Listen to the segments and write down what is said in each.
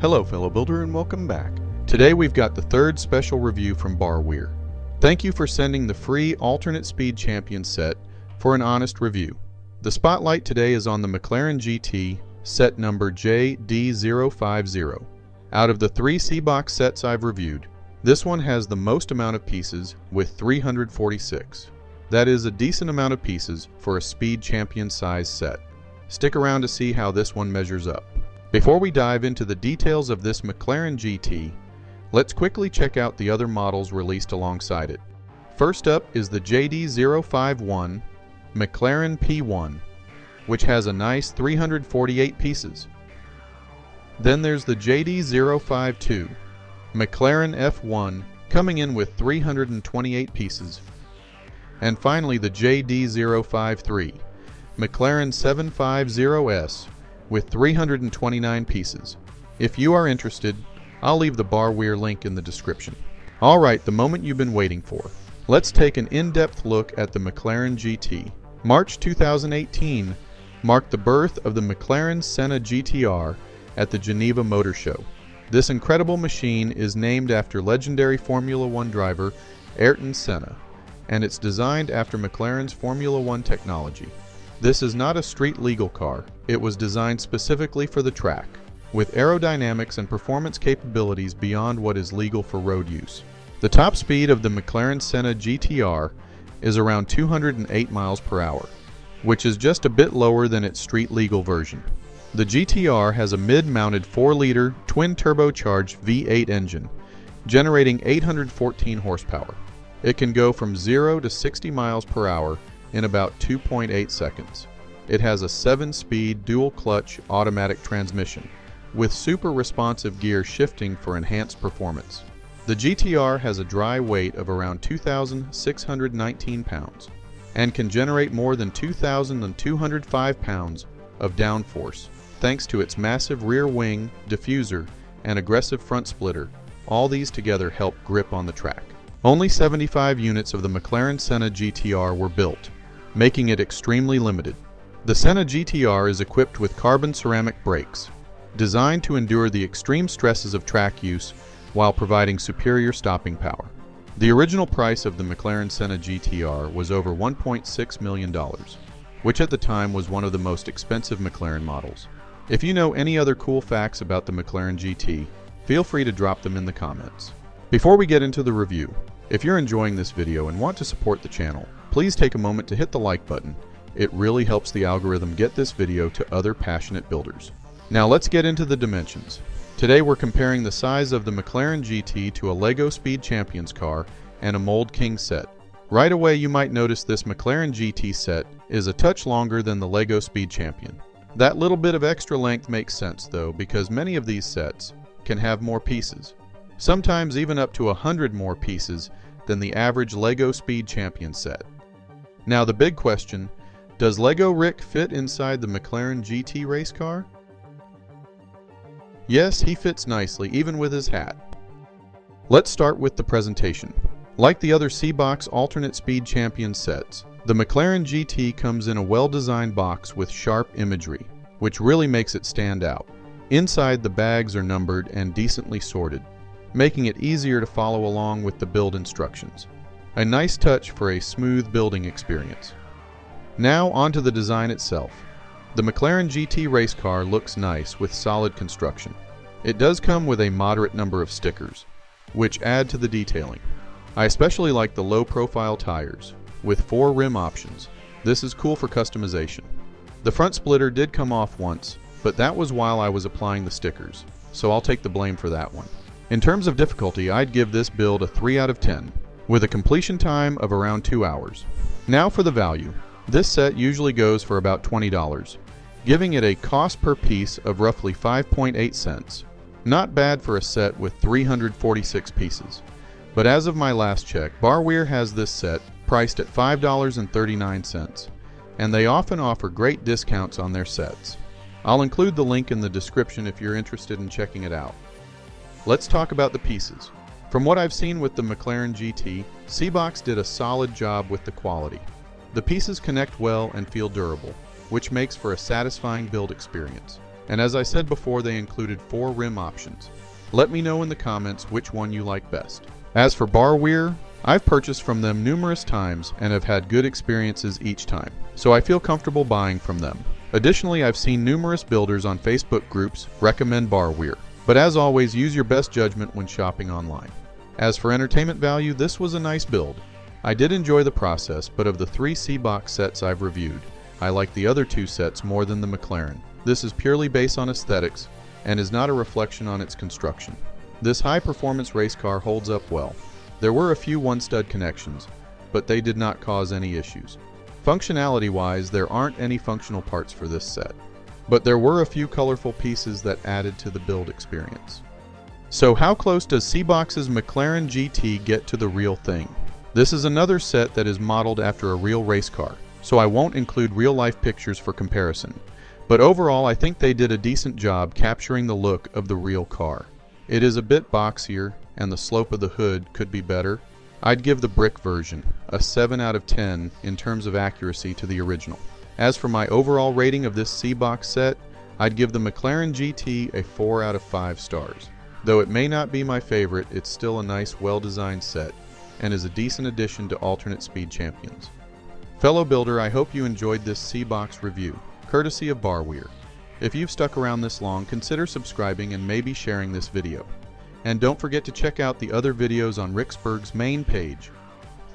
Hello fellow builder and welcome back. Today we've got the third special review from Barweer. Thank you for sending the free alternate speed champion set for an honest review. The spotlight today is on the McLaren GT set number JD050. Out of the 3 CBOX sets I've reviewed, this one has the most amount of pieces with 346. That is a decent amount of pieces for a speed champion size set. Stick around to see how this one measures up. Before we dive into the details of this McLaren GT, let's quickly check out the other models released alongside it. First up is the JD051 McLaren P1, which has a nice 348 pieces. Then there's the JD052 McLaren F1 coming in with 328 pieces. And finally the JD053 McLaren 750S with 329 pieces. If you are interested, I'll leave the Barweer link in the description. Alright, the moment you've been waiting for. Let's take an in-depth look at the McLaren GT. March 2018 marked the birth of the McLaren Senna GTR at the Geneva Motor Show. This incredible machine is named after legendary Formula One driver Ayrton Senna, and it's designed after McLaren's Formula One technology. This is not a street-legal car. It was designed specifically for the track, with aerodynamics and performance capabilities beyond what is legal for road use. The top speed of the McLaren Senna GTR is around 208 miles per hour, which is just a bit lower than its street-legal version. The GTR has a mid-mounted 4-liter twin-turbocharged V8 engine, generating 814 horsepower. It can go from 0 to 60 miles per hour in about 2.8 seconds. It has a 7-speed dual-clutch automatic transmission, with super responsive gear shifting for enhanced performance. The GTR has a dry weight of around 2,619 pounds and can generate more than 2,205 pounds of downforce thanks to its massive rear wing, diffuser, and aggressive front splitter. All these together help grip on the track. Only 75 units of the McLaren Senna GTR were built, making it extremely limited. The Senna GTR is equipped with carbon ceramic brakes, designed to endure the extreme stresses of track use while providing superior stopping power. The original price of the McLaren Senna GTR was over $1.6 million, which at the time was one of the most expensive McLaren models. If you know any other cool facts about the McLaren GT, feel free to drop them in the comments. Before we get into the review, if you're enjoying this video and want to support the channel, please take a moment to hit the like button. It really helps the algorithm get this video to other passionate builders. Now let's get into the dimensions. Today we're comparing the size of the McLaren GT to a LEGO Speed Champions car and a Mold King set. Right away you might notice this McLaren GT set is a touch longer than the LEGO Speed Champion. That little bit of extra length makes sense though, because many of these sets can have more pieces, sometimes even up to 100 more pieces than the average LEGO Speed Champion set. Now the big question, does LEGO Rick fit inside the McLaren GT race car? Yes, he fits nicely, even with his hat. Let's start with the presentation. Like the other CBOX alternate speed champion sets, the McLaren GT comes in a well-designed box with sharp imagery, which really makes it stand out. Inside, the bags are numbered and decently sorted, making it easier to follow along with the build instructions. A nice touch for a smooth building experience. Now onto the design itself. The McLaren GT race car looks nice with solid construction. It does come with a moderate number of stickers, which add to the detailing. I especially like the low-profile tires, with 4 rim options. This is cool for customization. The front splitter did come off once, but that was while I was applying the stickers, so I'll take the blame for that one. In terms of difficulty, I'd give this build a 3 out of 10, with a completion time of around 2 hours. Now for the value. This set usually goes for about $20, giving it a cost per piece of roughly 5.8 cents. Not bad for a set with 346 pieces. But as of my last check, Barweer has this set priced at $5.39, and they often offer great discounts on their sets. I'll include the link in the description if you're interested in checking it out. Let's talk about the pieces. From what I've seen with the McLaren GT, CBOX did a solid job with the quality. The pieces connect well and feel durable, which makes for a satisfying build experience. And as I said before, they included 4 rim options. Let me know in the comments which one you like best. As for Barweer, I've purchased from them numerous times and have had good experiences each time, so I feel comfortable buying from them. Additionally, I've seen numerous builders on Facebook groups recommend Barweer, but as always, use your best judgment when shopping online. As for entertainment value, this was a nice build. I did enjoy the process, but of the 3 CBOX sets I've reviewed, I like the other 2 sets more than the McLaren. This is purely based on aesthetics and is not a reflection on its construction. This high-performance race car holds up well. There were a few one-stud connections, but they did not cause any issues. Functionality-wise, there aren't any functional parts for this set, but there were a few colorful pieces that added to the build experience. So how close does CBOX's McLaren GT get to the real thing? This is another set that is modeled after a real race car, so I won't include real-life pictures for comparison, but overall I think they did a decent job capturing the look of the real car. It is a bit boxier, and the slope of the hood could be better. I'd give the brick version a 7 out of 10 in terms of accuracy to the original. As for my overall rating of this CBOX set, I'd give the McLaren GT a 4 out of 5 stars. Though it may not be my favorite, it's still a nice, well-designed set, and is a decent addition to alternate speed champions. Fellow builder, I hope you enjoyed this CBOX review, courtesy of Barweer. If you've stuck around this long, consider subscribing and maybe sharing this video. And don't forget to check out the other videos on Ricksburg's main page.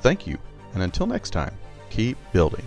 Thank you, and until next time, keep building.